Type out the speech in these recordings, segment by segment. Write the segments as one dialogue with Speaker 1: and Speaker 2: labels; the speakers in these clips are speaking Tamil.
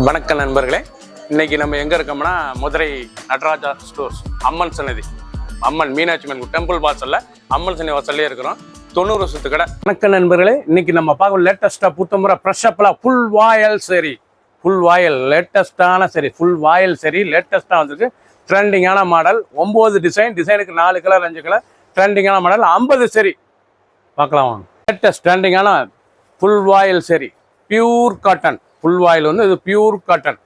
Speaker 1: வணக்கம் நண்பர்களே, இன்னைக்கு நம்ம எங்க இருக்கோம்னா மதுரை நடராஜா ஸ்டோர்ஸ் அம்மன் சன்னதி, அம்மன் மீனாட்சி அம்மன் டெம்பிள் வாசல்ல அம்மன் சன்னதி வாசல்லே இருக்கிறோம். 90 வருஷத்து கடை. வணக்கம் நண்பர்களே, இன்னைக்கு நம்ம பார்க்க லேட்டஸ்டா புத்தமுறை ஃப்ரெஷ்ஷப்ல ஃபுல் வாயல் சரி, ஃபுல் வாயல் லேட்டஸ்டான சரி, ஃபுல் வாயல் சரி லேட்டஸ்டா வந்திருக்கு. ட்ரெண்டிங்கான மாடல், 9 டிசைனுக்கு 4 கலர் 5 கலர், ட்ரெண்டிங்கான மாடல் 50 சரி பார்க்கலாம். லேட்டஸ்ட் ட்ரெண்டிங்கான ஃபுல் வாயல் சரி, பியூர் காட்டன். ஃபுல் வாயில் வந்து இது பியூர் காட்டன்,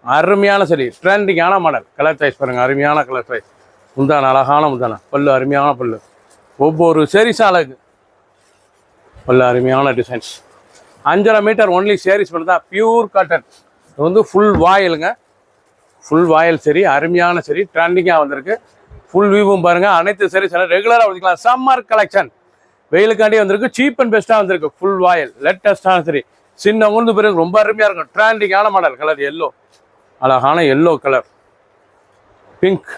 Speaker 1: அருமையான சரி, ட்ரெண்டிங்கான மாடல். கலர் சாய்ஸ் பாருங்க, அருமையான கலர் சாய்ஸ். முந்தான அழகான முந்தான, பல்லு அருமையான பல்லு, ஒவ்வொரு சேரீஸ் அழகு, பல்லு அருமையான டிசைன்ஸ். 5.5 மீட்டர் ஒன்லி சேரீஸ் மட்டும் தான், பியூர் காட்டன். இது வந்து ஃபுல் வாயிலுங்க, ஃபுல் வாயில் சரி, அருமையான சரி, ட்ரெண்டிங்காக வந்திருக்கு. ஃபுல் வியூவும் பாருங்க, அனைத்து சரி ரெகுலராக வச்சுக்கலாம். சம்மர் கலெக்ஷன் வெயிலுக்காண்டி வந்திருக்கு, சீப் அண்ட் பெஸ்ட்டாக வந்திருக்கு. ஃபுல் வாயில் லேட்டஸ்டான சரி, சின்ன ஊர்ந்து பிறகு ரொம்ப அருமையாக இருக்கும். ட்ரெண்டிங்கான மாடல். கலர் எல்லோ, அழகான எல்லோ கலர், பிங்க்,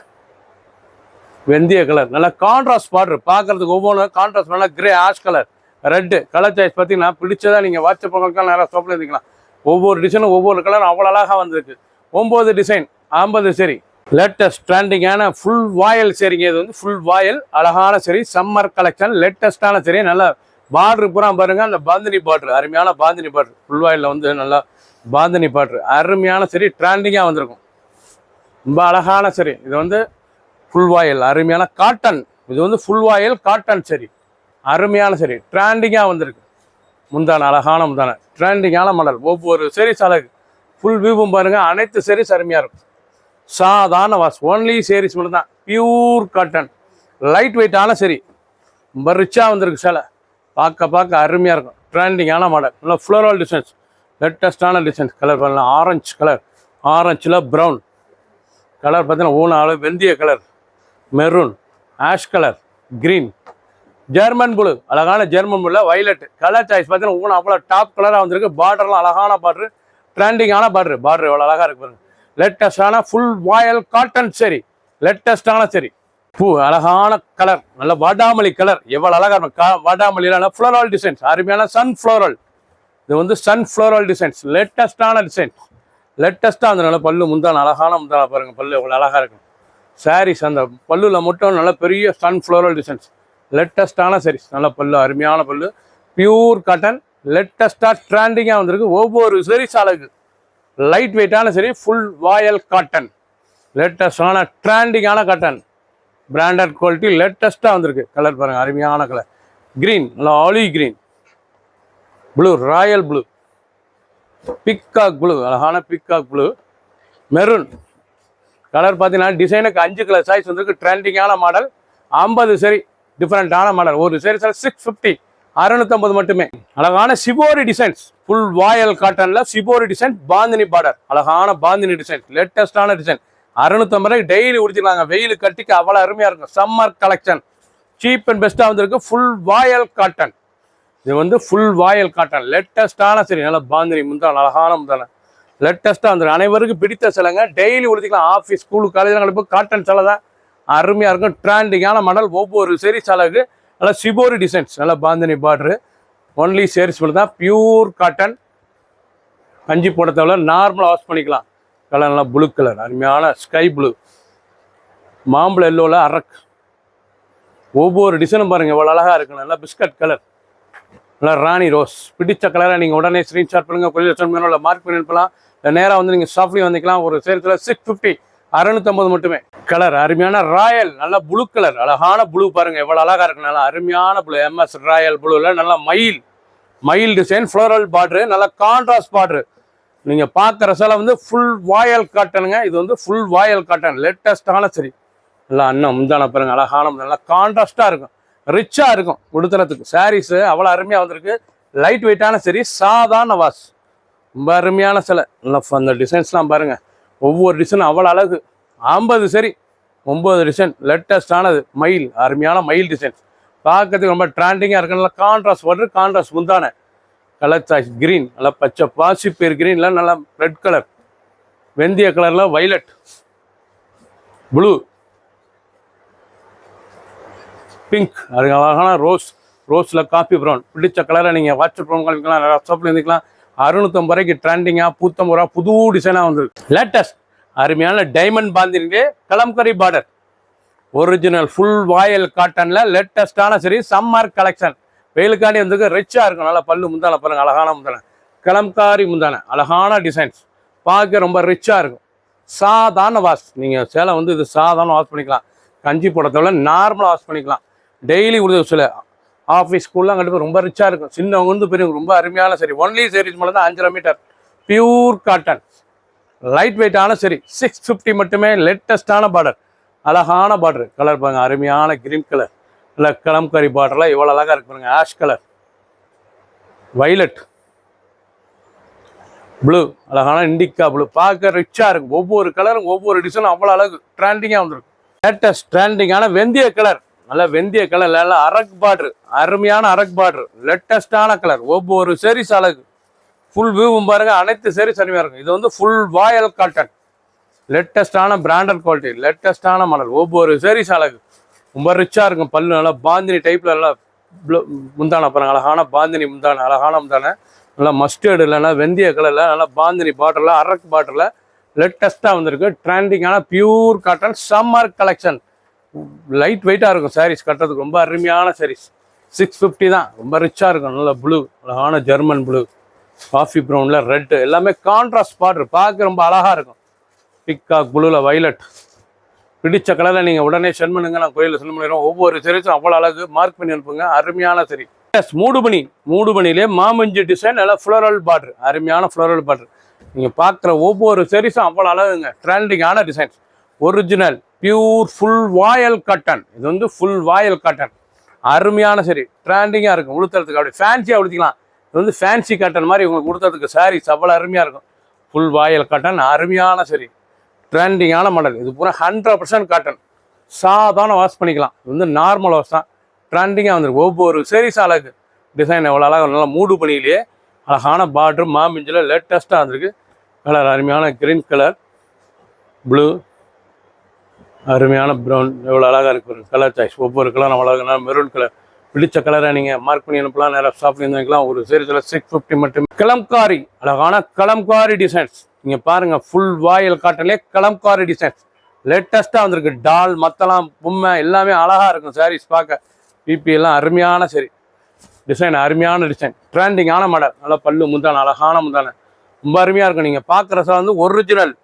Speaker 1: வெந்தய கலர், நல்லா கான்ட்ராஸ்ட் பார்டர் பார்க்கறதுக்கு ஒவ்வொன்றும் கான்ட்ராஸ்ட். நல்லா grey ash colour, red colour choice பார்த்தீங்கன்னா பிடிச்சதா நீங்கள் வாட்ஸ்அப் பண்ணுறதுக்கு நேராக ஸ்டாப்பில் இருந்துக்கலாம். ஒவ்வொரு டிசைனும் ஒவ்வொரு கலர் அவ்வளோ அழகாக வந்திருக்கு. 9 டிசைன் 50 சரி, லேட்டஸ்ட் ட்ரெண்டிங்கான ஃபுல் வாயல் சரிங்க. இது வந்து ஃபுல் வாயல் அழகான சரி, சம்மர் கலெக்ஷன் லேட்டஸ்டான சரி. நல்லா பார்டர் பூரா பாருங்க, அந்த பாந்தினி பார்டர், அருமையான பாந்தினி பார்டர். ஃபுல் வாயிலில் வந்து நல்லா பாந்தினி பார்டர், அருமையான சரி, ட்ரெண்டிங்காக வந்திருக்கும். ரொம்ப அழகான சரி. இது வந்து ஃபுல் வாயில் அருமையான காட்டன். இது வந்து ஃபுல் வாயில் காட்டன் சரி, அருமையான சரி, ட்ரெண்டிங்காக வந்திருக்கு. முந்தான அழகான முந்தான, ட்ரெண்டிங்கான மாடல். ஒவ்வொரு சீரீஸ் அழகு. ஃபுல் வியூவும் பாருங்க, அனைத்து சீரீஸ் அருமையாக இருக்கும். சாதாரண வாஷ், ஒன்லி சீரீஸ் மட்டும் தான், பியூர் காட்டன், லைட் வெயிட்டான சரி, ரொம்ப ரிச்சாக வந்திருக்கு. சேலை பார்க்க அருமையாக இருக்கும். ட்ரெண்டிங்கான மாடல், நல்லா ஃப்ளோரல் டிசைன்ஸ், லேட்டஸ்டான டிசைன்ஸ். கலர் பண்ணலாம், ஆரஞ்சு கலர், ஆரஞ்சில் ப்ரௌன் கலர் பார்த்தீங்கன்னா ஊன அளவு, வெந்தய colour, maroon, ash colour, green, German blue, அழகான ஜெர்மன் ப்ளூவில் வைலட். கலர் சாய்ஸ் பார்த்தீங்கன்னா ஊன அவ்வளோ டாப் கலராக வந்திருக்கு. பார்டர்லாம் அழகான பார்டர், ட்ரெண்டிங்கான பார்டர் எவ்வளோ அழகாக இருக்கு பாருங்க. லேட்டஸ்டான ஃபுல் வாயல் காட்டன் சரி, லேட்டஸ்டான சரி. பூ அழகான கலர், நல்ல வாடாமல்லி கலர், எவ்வளோ அழகாக இருக்கும். வாடாமல்லியில் ஃப்ளோரல் டிசைன்ஸ், அருமையான சன் ஃப்ளோரல். இது வந்து சன் ஃப்ளோரல் டிசைன்ஸ், லேட்டஸ்டான டிசைன்ஸ். லேட்டஸ்ட்டாக அந்த நல்ல பல்லு முந்தான அழகான முந்தான பாருங்கள், பல்லு எவ்வளோ அழகாக இருக்கும். சாரீஸ் அந்த பல்லுவில் மட்டும் நல்ல பெரிய சன் ஃப்ளோரல் டிசைன்ஸ், லேட்டஸ்டான சாரீஸ். நல்ல பல்லு, அருமையான பல்லு, பியூர் காட்டன், லேட்டஸ்டாக ட்ரெண்டிங்காக வந்திருக்கு. ஒவ்வொரு சாரீஸ் அழகு, லைட் வெயிட்டான சரி, ஃபுல் வாயல் காட்டன், லேட்டஸ்டான ட்ரெண்டிங்கான காட்டன், பிராண்டட் குவாலிட்டி, லேட்டஸ்ட்டாக வந்திருக்கு. கலர் பாருங்கள், அருமையான கலர். க்ரீன், நல்லா olive green, blue, Royal blue, peacock blue, அழகான பிக்காக் ப்ளூ, மெரூன் கலர். பார்த்தீங்கன்னா டிசைனுக்கு 5 கலர் சாய்ஸ் வந்திருக்கு. ட்ரெண்டிங்கான மாடல், 50 சரி, டிஃப்ரெண்ட்டான மாடல். ஒரு சரி சார் 650, 650 மட்டுமே. அழகான சிபோரி டிசைன்ஸ், ஃபுல் வாயல் காட்டனில் சிபோரி டிசைன், பாந்தினி பார்டர், அழகான பாந்தினி டிசைன், லேட்டஸ்டான டிசைன். 650 டெய்லி உடுத்திக்கலாங்க, வெயில் கட்டிக்கு அவ்வளோ அருமையாக இருக்கும். சம்மர் கலெக்ஷன், சீப் அண்ட் பெஸ்ட்டாக வந்திருக்கு. Full voile cotton. இது வந்து ஃபுல் வாயல் காட்டன், லேட்டஸ்டான சரி, நல்லா பாந்தினி முந்தான, அழகான முந்தான, லேட்டஸ்ட்டாக வந்துருக்கு. அனைவருக்கும் பிடித்த சிலைங்க, டெய்லி உடுத்திக்கலாம். ஆஃபீஸ், ஸ்கூலு, காலேஜ் காட்டன் சிலை தான், அருமையாக இருக்கும். ட்ரெண்டிங்கான மாடல். ஒவ்வொரு சரி அழகு, நல்லா சிபோரி டிசைன்ஸ், நல்லா பாந்தினி பார்டரு. ஒன்லி சேரீஸ் மட்டும் தான், பியூர் காட்டன். கஞ்சி போட தேவை, நார்மலாக வாஷ் பண்ணிக்கலாம். கலர் நல்லா ப்ளூ கலர், அருமையான ஸ்கை ப்ளூ, மாம்பழ எல்லோவில் அரக். ஒவ்வொரு டிசைனும் பாருங்கள் எவ்வளோ அழகாக இருக்கு. நல்லா பிஸ்கட் கலர், நல்லா ராணி ரோஸ். பிடிச்ச கலரை நீங்கள் உடனே ஸ்க்ரீன்ஷாட் பண்ணுங்கள், கொரியர் மார்க் பண்ணி அனுப்பலாம். நேராக வந்து நீங்கள் ஷாப்லேயும் வந்துக்கலாம். ஒரு சேரத்தில் 650, 650 மட்டுமே. கலர் அருமையான ராயல், நல்லா ப்ளூ கலர், அழகான ப்ளூ பாருங்கள் எவ்வளோ அழகாக இருக்கு. நல்லா அருமையான ப்ளூ, MS ராயல் ப்ளூவில் நல்லா மயில் டிசைன், ஃப்ளோரல் பார்டரு, நல்லா கான்ட்ராஸ்ட் பார்டரு. நீங்கள் பார்க்குற சேலை வந்து ஃபுல் வாயல் காட்டனுங்க. இது வந்து ஃபுல் வாயல் காட்டன், லேட்டஸ்டான சரி. நல்லா அண்ணன் முந்தான பாருங்க, அழகான நல்லா கான்ட்ராஸ்டாக இருக்கும், ரிச்சாக இருக்கும் உடுத்துறதுக்கு. சாரீஸு அவ்வளோ அருமையாக வந்திருக்கு. லைட் வெயிட்டான சரி, சாதாரண வாஷ், ரொம்ப அருமையான சிலை. நல்லா அந்த டிசைன்ஸ்லாம் பாருங்கள், ஒவ்வொரு டிசைனும் அவ்வளோ அழகு. 50 சரி, 9 டிசைன், லேட்டஸ்டானது. மயில், அருமையான மயில் டிசைன்ஸ், பார்க்கறதுக்கு ரொம்ப ட்ரெண்டிங்காக இருக்கு. நல்லா கான்ட்ராஸ்ட் பார்டர், கான்ட்ராஸ்ட் முந்தான. கலர் சாய்ஸ் க்ரீன், நல்லா பச்சை பாசிப்பேர் க்ரீனில் நல்லா ரெட் கலர், வெந்தய கலரில் வைலட், ப்ளூ, பிங்க், அது அழகான ரோஸில் காஃபி ப்ரௌன். பிடிச்ச கலரை நீங்கள் வாட்ஸ்அப் பண்ணிக்கலாம், வாட்ஸ்அப்பில் இருந்துக்கலாம். 650 ரூபாய்க்கு ட்ரெண்டிங்காக 150 ரூபா புது டிசைனாக வந்துருக்கு. லேட்டஸ்ட் அருமையான டைமண்ட் பாந்தினிலே kalamkari border original full voile காட்டனில் லேட்டஸ்டான சரி சம்மர் கலெக்ஷன். வெயிலுக்காண்டி வந்துருக்கு, ரிச்சாக இருக்கும். நல்லா பல்லு முந்தான பாருங்கள், அழகான முந்தான கலம்காரி முந்தான அழகான டிசைன்ஸ், பார்க்க ரொம்ப ரிச்சாக இருக்கும். சாதாரண வாஷ், நீங்கள் சேலை வந்து இது சாதாரண வாஷ் பண்ணிக்கலாம். கஞ்சி போடுறதோட நார்மலாக வாஷ் பண்ணிக்கலாம். டெய்லி உடுது சில ஆஃபீஸ் ஸ்கூல்லாம் கண்டிப்பாக ரொம்ப ரிச்சாக இருக்கும். சின்னவங்க வந்து பெரியவங்க ரொம்ப அருமையான சரி. ஒன்லி சீரீஸ் மட்டும் தான் 5.5 மீட்டர் பியூர் காட்டன் லைட் வெயிட்டான சரி. 650 மட்டுமே. லேட்டஸ்டான பார்டர், அழகான பார்டர். கலர் பாருங்க, அருமையான கிரீன் கலர். இல்லை கலம்கரி பார்டர்லாம் எவ்வளோ அழகாக இருக்கு பாருங்க. ஆஷ் கலர், வைலட், ப்ளூ, அழகான இண்டிகா ப்ளூ, பார்க்க ரிச்சாக இருக்கும். ஒவ்வொரு கலரும் ஒவ்வொரு டிசைனும் அவ்வளோ அழகு ட்ரெண்டிங்காக வந்துருக்கு. லேட்டஸ்ட் ட்ரெண்டிங்கான வெந்தய கலர், நல்ல வெந்தய கலர், நல்ல அரக் பார்டர், அருமையான அரக் பார்டர், லேட்டஸ்டான கலர். ஒவ்வொரு செரிஸ் அழகு. ஃபுல் வியூவும் பாருங்க, அனைத்து செரிஸ் அருமையாக இருக்கும். இது வந்து ஃபுல் வாயல் காட்டன், லேட்டஸ்டான பிராண்டட் குவாலிட்டி, லேட்டஸ்டான மாடல். ஒவ்வொரு செரிஸ் அழகு, ரொம்ப ரிச்சாக இருக்கும். பல்லு நல்லா பாந்தினி டைப்பில் நல்லா முந்தான பாருங்க, அழகான பாந்தினி முந்தான, அழகான முந்தான, நல்லா மஸ்டர்டு இல்லைன்னா வெந்தய கலரில் நல்லா பாந்தினி பாட்டில், அரக் பாட்டில் லேட்டஸ்ட்டாக வந்திருக்கு. ட்ரெண்டிங்கான pure cotton summer collection. Light வெயிட்டாக இருக்கும் சாரீஸ், கட்டுறதுக்கு ரொம்ப அருமையான சாரீஸ். 650 தான், ரொம்ப ரிச்சாக இருக்கும். நல்லா ப்ளூ, அழகான ஜெர்மன் ப்ளூ, காஃபி ப்ரௌனில் ரெட்டு, எல்லாமே கான்ட்ராஸ்ட் பார்டர், பார்க்க ரொம்ப அழகாக இருக்கும். பிக்காக் ப்ளூவில் வைலட், பிடிச்ச கலரில் நீங்கள் உடனே சென்ட் பண்ணுங்க, நான் கோயிலில் சென்ட் பண்ணிடுவோம். ஒவ்வொரு சரிஸும் அவ்வளோ அழகு, மார்க் பண்ணி அனுப்புங்க. அருமையான சரி. மூடுபனி, மூடுபனிலே மாமஞ்சி டிசைன், நல்லா ஃப்ளோரல் பார்டர், அருமையான ஃப்ளோரல் பார்டர். நீங்கள் பார்க்குற ஒவ்வொரு சரிஸும் அவ்வளோ அழகுங்க. ட்ரெண்டிங்கான designs, original pure full voile cotton. இது வந்து ஃபுல் வாயல் காட்டன், அருமையான சரி. ட்ரெண்டிங்காக இருக்கும். உடுத்துறதுக்கு அப்படி ஃபேன்சியாக உடுத்திக்கலாம். இது வந்து ஃபேன்சி காட்டன் மாதிரி உங்களுக்கு உடுத்துறதுக்கு சாரீஸ் அவ்வளோ அருமையாக இருக்கும். ஃபுல் வாயல் காட்டன், அருமையான சரி. ட்ரெண்டிங்கான மாடல். இது பூரா 100% காட்டன், சாதாரண வாஷ் பண்ணிக்கலாம். இது வந்து நார்மல் வாஷ் தான். ட்ரெண்டிங்காக வந்துருக்கு. ஒவ்வொரு சரிஸ் அழகு. டிசைன் எவ்வளோ அழகாக, நல்லா மூடு பணியிலேயே அழகான பார்டர், மாமிஞ்சில் லேட்டஸ்ட்டாக வந்திருக்கு. கலர் அருமையான க்ரீன் கலர், ப்ளூ, அருமையான ப்ரௌன், எவ்வளோ அழகாக இருக்குது கலர் சாய்ஸ். ஒவ்வொரு கலரும் அழகான மெரூன் கலர். பிடிச்ச கலரை நீங்கள் மார்க் பண்ணி அனுப்பலாம். நேராக ஷாப்பிங் வாங்கிக்கலாம். ஒரு சீரீஸில் 650 மட்டும். கலம்காரி, அழகான கலம்காரி டிசைன்ஸ். நீங்கள் பாருங்கள், ஃபுல் வாயல் காட்டன்லேயே கலம்காரி டிசைன்ஸ் லேட்டஸ்ட்டாக வந்திருக்கு. டால், மத்தலாம், பொம்மை எல்லாமே அழகாக இருக்கும் சாரீஸ் பார்க்க. பிபி எல்லாம் அருமையான சரி. டிசைன் அருமையான டிசைன், ட்ரெண்டிங்கான மாடல். நல்லா பல்லு முந்தான, அழகான முந்தான, ரொம்ப அருமையாக இருக்கும். நீங்கள் பார்க்குற சார் வந்து ஒரிஜினல்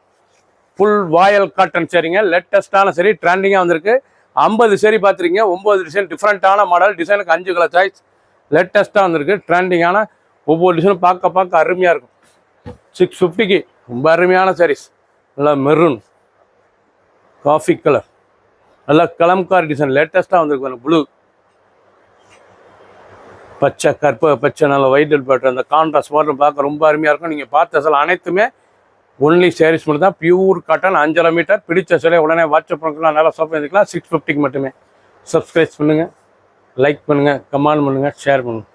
Speaker 1: ஃபுல் வாயல் காட்டன் சரிங்க. லேட்டஸ்ட்டான சரி, ட்ரெண்டிங்காக வந்திருக்கு. 50 சரி பார்த்துருக்கீங்க. 9 டிசைன், டிஃப்ரெண்ட்டான மாடல். டிசைனுக்கு 5 கலர் சாய்ஸ், லேட்டஸ்ட்டாக வந்திருக்கு. ட்ரெண்டிங்கான ஒவ்வொரு டிசைனும் பார்க்க அருமையாக இருக்கும். 650க்கு ரொம்ப அருமையான சாரீஸ். நல்லா மெரூன், காஃபி கலர், நல்லா கலம்காரி டிசைன் லேட்டஸ்ட்டாக வந்திருக்கு. ப்ளூ, பச்சை, கற்ப பச்சை, நல்ல ஒயிட் பேட்டர், அந்த கான்ட்ராஸ்ட் பார்டர் பார்க்க ரொம்ப அருமையாக இருக்கும். நீங்கள் பார்த்த சில அனைத்துமே ஒன்லி சாரீஸ் மட்டும் தான், பியூர் காட்டன், 5.5 மீட்டர். பிடிச்ச சிலையை உடனே வாட்ஸ்அப் பண்ணிக்கலாம், நல்லா ஷாப் பண்ணிக்கலாம். 650க்கு மட்டுமே. சப்ஸ்கிரைப் பண்ணுங்கள், லைக் பண்ணுங்கள், கமெண்ட் பண்ணுங்கள், ஷேர் பண்ணுங்கள்.